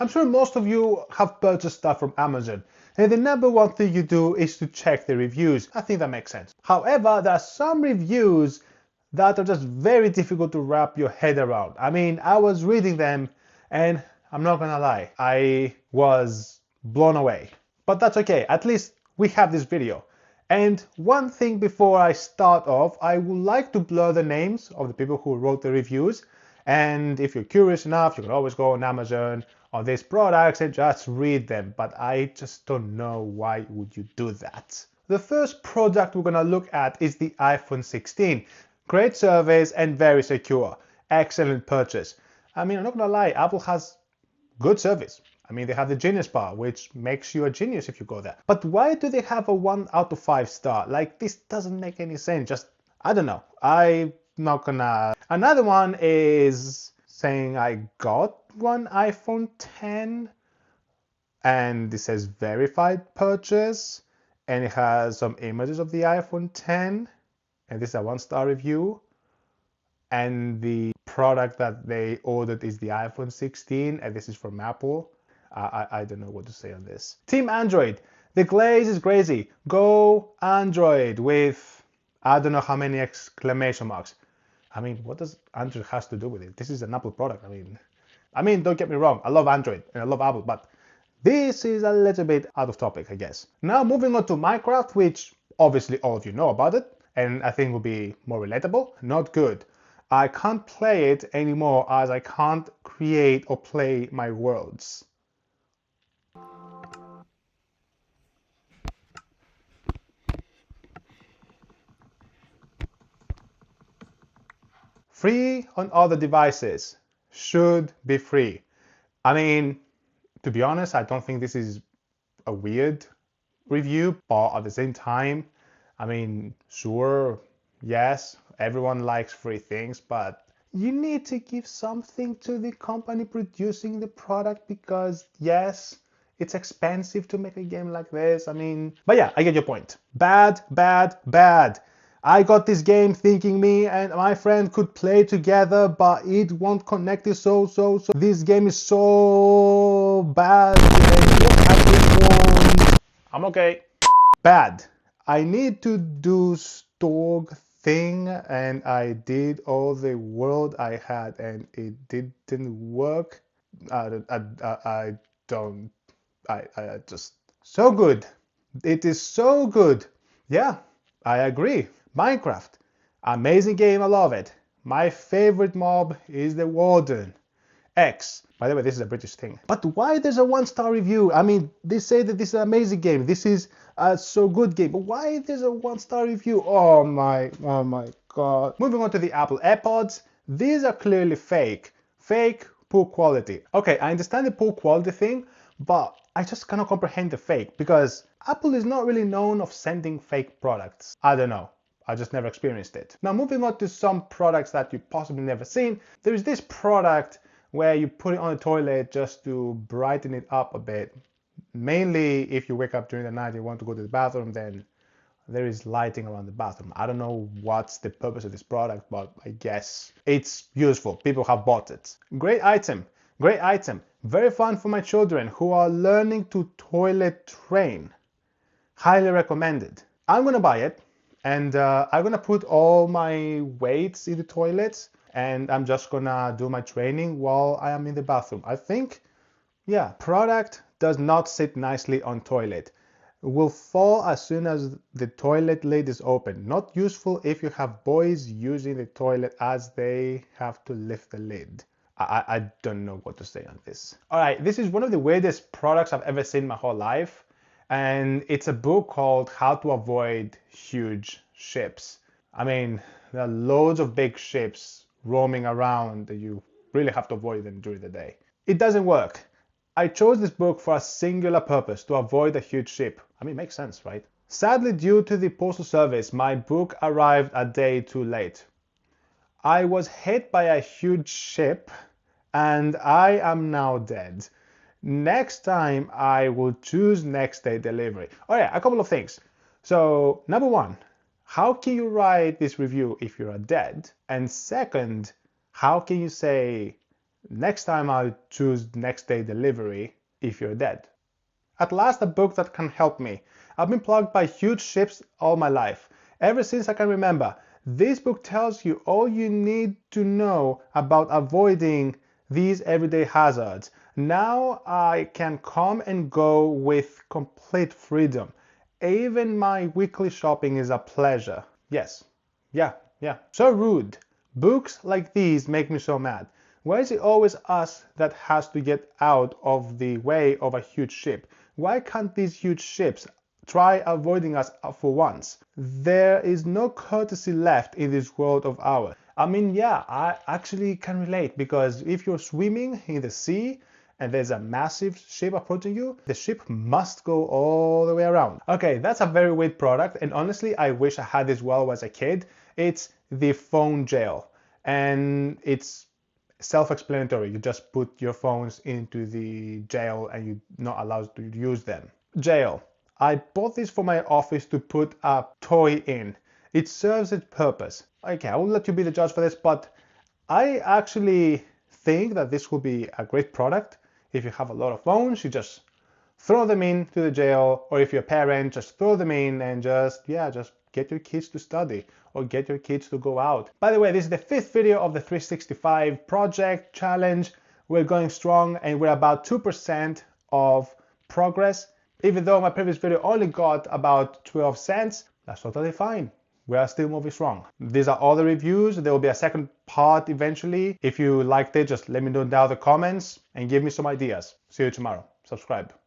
I'm sure most of you have purchased stuff from Amazon, and the number one thing you do is to check the reviews. I think that makes sense. However, there are some reviews that are just very difficult to wrap your head around. I mean, I was reading them, and I'm not gonna lie, I was blown away. But that's okay, at least we have this video. And one thing before I start off, I would like to blur the names of the people who wrote the reviews. And if you're curious enough, you can always go on Amazon on these products and just read them. But I just don't know why would you do that. The first product we're gonna look at is the iPhone 16. Great service and very secure. Excellent purchase. I mean, I'm not gonna lie, Apple has good service. I mean, they have the Genius Bar, which makes you a genius if you go there. But why do they have a 1 out of 5 star? Like, this doesn't make any sense. Just, I don't know. I'm not gonna. Another one is saying I got one iPhone 10 and it says verified purchase and it has some images of the iPhone 10 and this is a 1-star review. And the product that they ordered is the iPhone 16 and this is from Apple. I don't know what to say on this. Team Android. The glaze is crazy. Go Android with I don't know how many exclamation marks. I mean, what does Android has to do with it? This is an Apple product. I mean, don't get me wrong. I love Android and I love Apple, but this is a little bit out of topic, I guess. Now moving on to Minecraft, which obviously all of you know about it, and I think will be more relatable. Not good. I can't play it anymore as I can't create or play my worlds. Free on other devices. Should be free. I mean, to be honest, I don't think this is a weird review, but at the same time, I mean, sure, yes, everyone likes free things, but you need to give something to the company producing the product because, yes, it's expensive to make a game like this. I mean, but yeah, I get your point. Bad, bad, bad. I got this game thinking me and my friend could play together, but it won't connect it. So. This game is so bad. And look at this one. I'm okay. Bad. I need to do Storg thing and I did all the world I had and it didn't work. I don't. I just so good. It is so good. Yeah, I agree. Minecraft, amazing game. I love it. My favorite mob is the Warden. X. By the way, this is a British thing. But why there's a 1-star review? I mean, they say that this is an amazing game. This is a so good game. But why there's a 1-star review? Oh my God. Moving on to the Apple AirPods. These are clearly fake. Fake, poor quality. Okay, I understand the poor quality thing, but I just cannot comprehend the fake because Apple is not really known of sending fake products. I don't know. I just never experienced it. Now moving on to some products that you possibly never seen. There is this product where you put it on the toilet just to brighten it up a bit. Mainly if you wake up during the night and you want to go to the bathroom, then there is lighting around the bathroom. I don't know what's the purpose of this product, but I guess it's useful. People have bought it. Great item. Great item. Very fun for my children who are learning to toilet train. Highly recommended. I'm gonna buy it and I'm gonna put all my weights in the toilet and I'm just gonna do my training while I am in the bathroom. I think, yeah, product does not sit nicely on toilet. Will fall as soon as the toilet lid is open. Not useful if you have boys using the toilet as they have to lift the lid. I don't know what to say on this. All right, this is one of the weirdest products I've ever seen in my whole life. And it's a book called How to Avoid Huge Ships. I mean, there are loads of big ships roaming around that you really have to avoid them during the day. It doesn't work. I chose this book for a singular purpose, to avoid a huge ship. I mean, it makes sense, right? Sadly, due to the postal service, my book arrived a day too late. I was hit by a huge ship and I am now dead. Next time I will choose next day delivery. Oh yeah, a couple of things. So number one, how can you write this review if you are dead? And second, how can you say Next time I'll choose next day delivery if you're dead. At last, a book that can help me. I've been plagued by huge ships all my life, ever since I can remember. This book tells you all you need to know about avoiding these everyday hazards. Now I can come and go with complete freedom. Even my weekly shopping is a pleasure. Yes, yeah. So rude. Books like these make me so mad. Why is it always us that has to get out of the way of a huge ship? Why can't these huge ships try avoiding us for once? There is no courtesy left in this world of ours. I mean, yeah, I actually can relate, because if you're swimming in the sea and there's a massive ship approaching you, the ship must go all the way around. Okay, that's a very weird product, and honestly, I wish I had this while I was a kid. It's the phone jail, and it's self-explanatory. You just put your phones into the jail and you're not allowed to use them. Jail. I bought this for my office to put a toy in. It serves its purpose. Okay, I will let you be the judge for this, but I actually think that this will be a great product. If you have a lot of phones, you just throw them into the jail, or if you're a parent, just throw them in and just get your kids to study or get your kids to go out. By the way, this is the 5th video of the 365 project challenge. We're going strong and we're about 2% of progress. Even though my previous video only got about 12 cents, that's totally fine. We are still moving strong. These are all the reviews. There will be a second part eventually. If you liked it, just let me know down in the comments and give me some ideas. See you tomorrow. Subscribe.